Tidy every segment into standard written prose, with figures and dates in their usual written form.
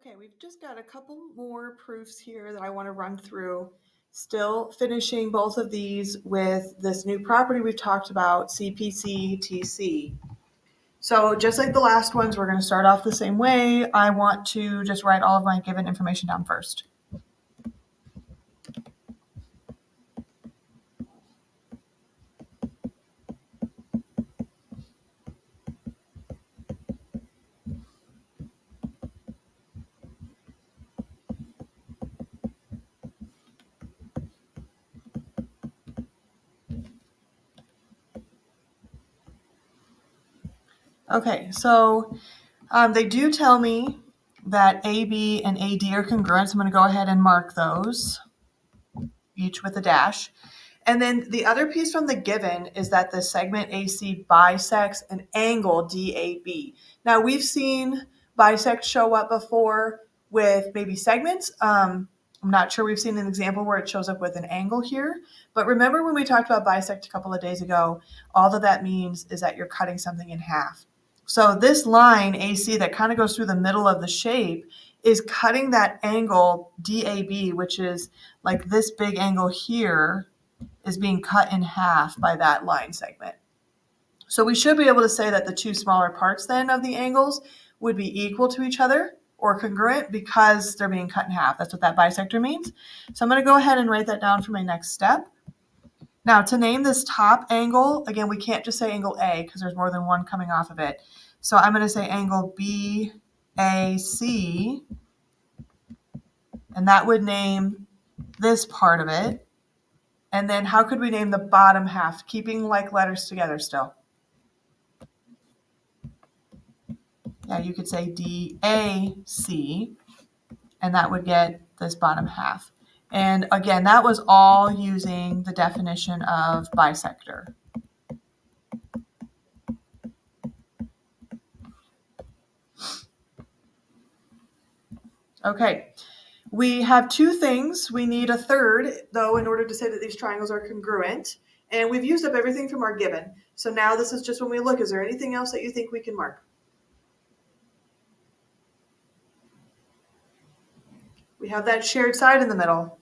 Okay, we've just got a couple more proofs here that I want to run through. Still finishing both of these with this new property we've talked about, CPCTC. So just like the last ones, we're going to start off the same way. I want to just write all of my given information down first. Okay, so they do tell me that AB and AD are congruent, so I'm going to go ahead and mark those, each with a dash. And then the other piece from the given is that the segment AC bisects an angle DAB. Now we've seen bisect show up before with maybe segments. I'm not sure we've seen an example where it shows up with an angle here, but remember when we talked about bisect a couple of days ago, all that means is that you're cutting something in half. So this line AC that kind of goes through the middle of the shape is cutting that angle DAB, which is like this big angle here, is being cut in half by that line segment. So we should be able to say that the two smaller parts then of the angles would be equal to each other or congruent because they're being cut in half. That's what that bisector means. So I'm going to go ahead and write that down for my next step. Now to name this top angle, again, we can't just say angle A because there's more than one coming off of it. So I'm going to say angle BAC, and that would name this part of it. And then how could we name the bottom half, keeping like letters together still? Yeah, you could say DAC, and that would get this bottom half. And again, that was all using the definition of bisector. Okay, we have two things. We need a third, though, in order to say that these triangles are congruent. And we've used up everything from our given. So now this is just when we look, is there anything else that you think we can mark? We have that shared side in the middle.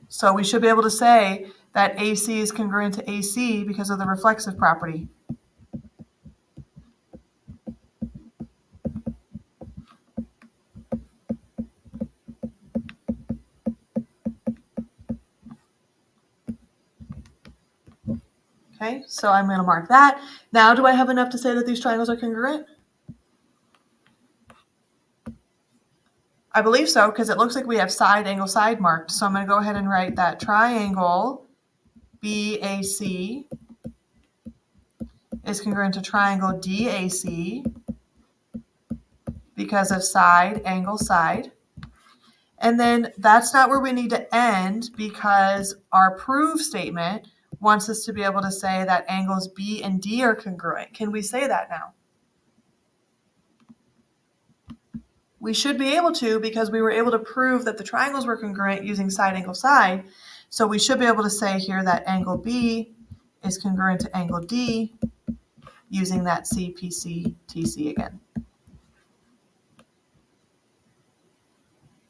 So we should be able to say that AC is congruent to AC because of the reflexive property. Okay, so I'm going to mark that. Now, do I have enough to say that these triangles are congruent? I believe so, because it looks like we have side, angle, side marked. So I'm going to go ahead and write that triangle BAC is congruent to triangle DAC because of side, angle, side. And then that's not where we need to end because our prove statement wants us to be able to say that angles B and D are congruent. Can we say that now? We should be able to because we were able to prove that the triangles were congruent using side, angle, side. So we should be able to say here that angle B is congruent to angle D using that CPCTC again.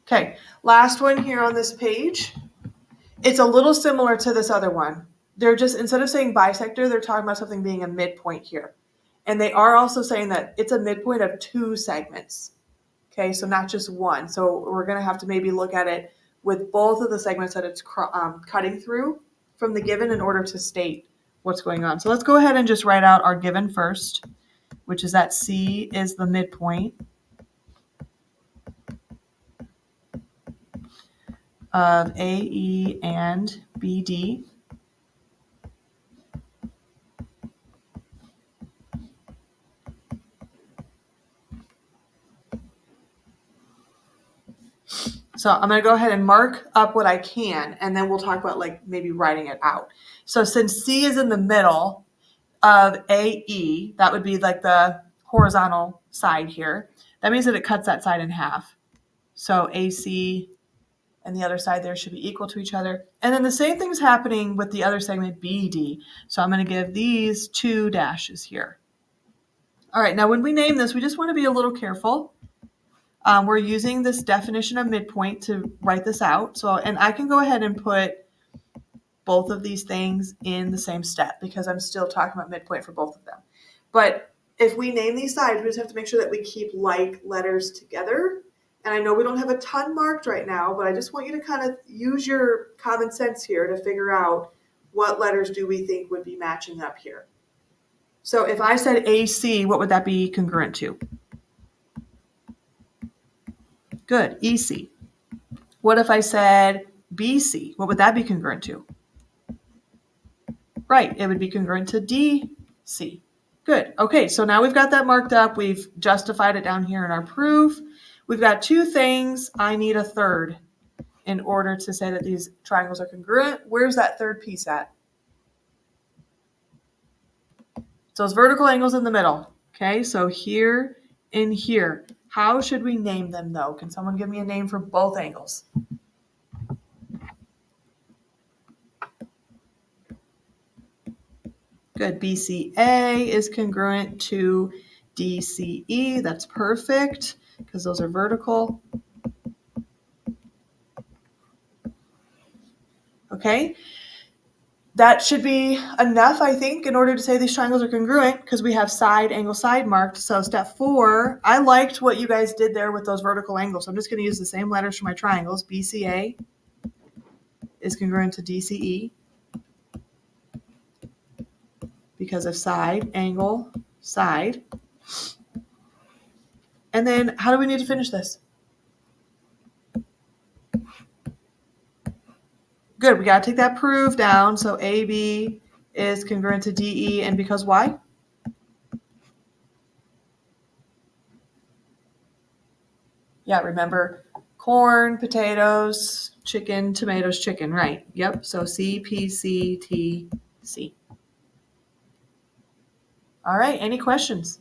Okay, last one here on this page. It's a little similar to this other one. They're just, instead of saying bisector, they're talking about something being a midpoint here. And they are also saying that it's a midpoint of two segments. Okay, so not just one. So we're going to have to maybe look at it with both of the segments that it's cutting through from the given in order to state what's going on. So let's go ahead and just write out our given first, which is that C is the midpoint of AE and BD. So I'm going to go ahead and mark up what I can, and then we'll talk about like maybe writing it out. So since C is in the middle of AE, that would be like the horizontal side here. That means that it cuts that side in half. So AC and the other side there should be equal to each other. And then the same thing's happening with the other segment BD. So I'm going to give these two dashes here. All right, now when we name this, we just want to be a little careful. We're using this definition of midpoint to write this out. So, and I can go ahead and put both of these things in the same step because I'm still talking about midpoint for both of them. But if we name these sides, we just have to make sure that we keep like letters together. And I know we don't have a ton marked right now, but I just want you to kind of use your common sense here to figure out what letters do we think would be matching up here. So if I said AC, what would that be congruent to? Good, EC. What if I said BC? What would that be congruent to? Right, it would be congruent to DC. Good. Okay, so now we've got that marked up. We've justified it down here in our proof. We've got two things. I need a third in order to say that these triangles are congruent. Where's that third piece at? So those vertical angles in the middle. Okay, so here and here. How should we name them though? Can someone give me a name for both angles? Good. BCA is congruent to DCE. That's perfect because those are vertical. Okay. That should be enough, I think, in order to say these triangles are congruent because we have side, angle, side marked. So step 4, I liked what you guys did there with those vertical angles. So I'm just going to use the same letters for my triangles. BCA is congruent to DCE because of side, angle, side. And then how do we need to finish this? Good, we got to take that proof down. So AB is congruent to DE, and because why? Yeah, remember corn, potatoes, chicken, tomatoes, chicken, right? Yep, so CPCTC. All right, any questions?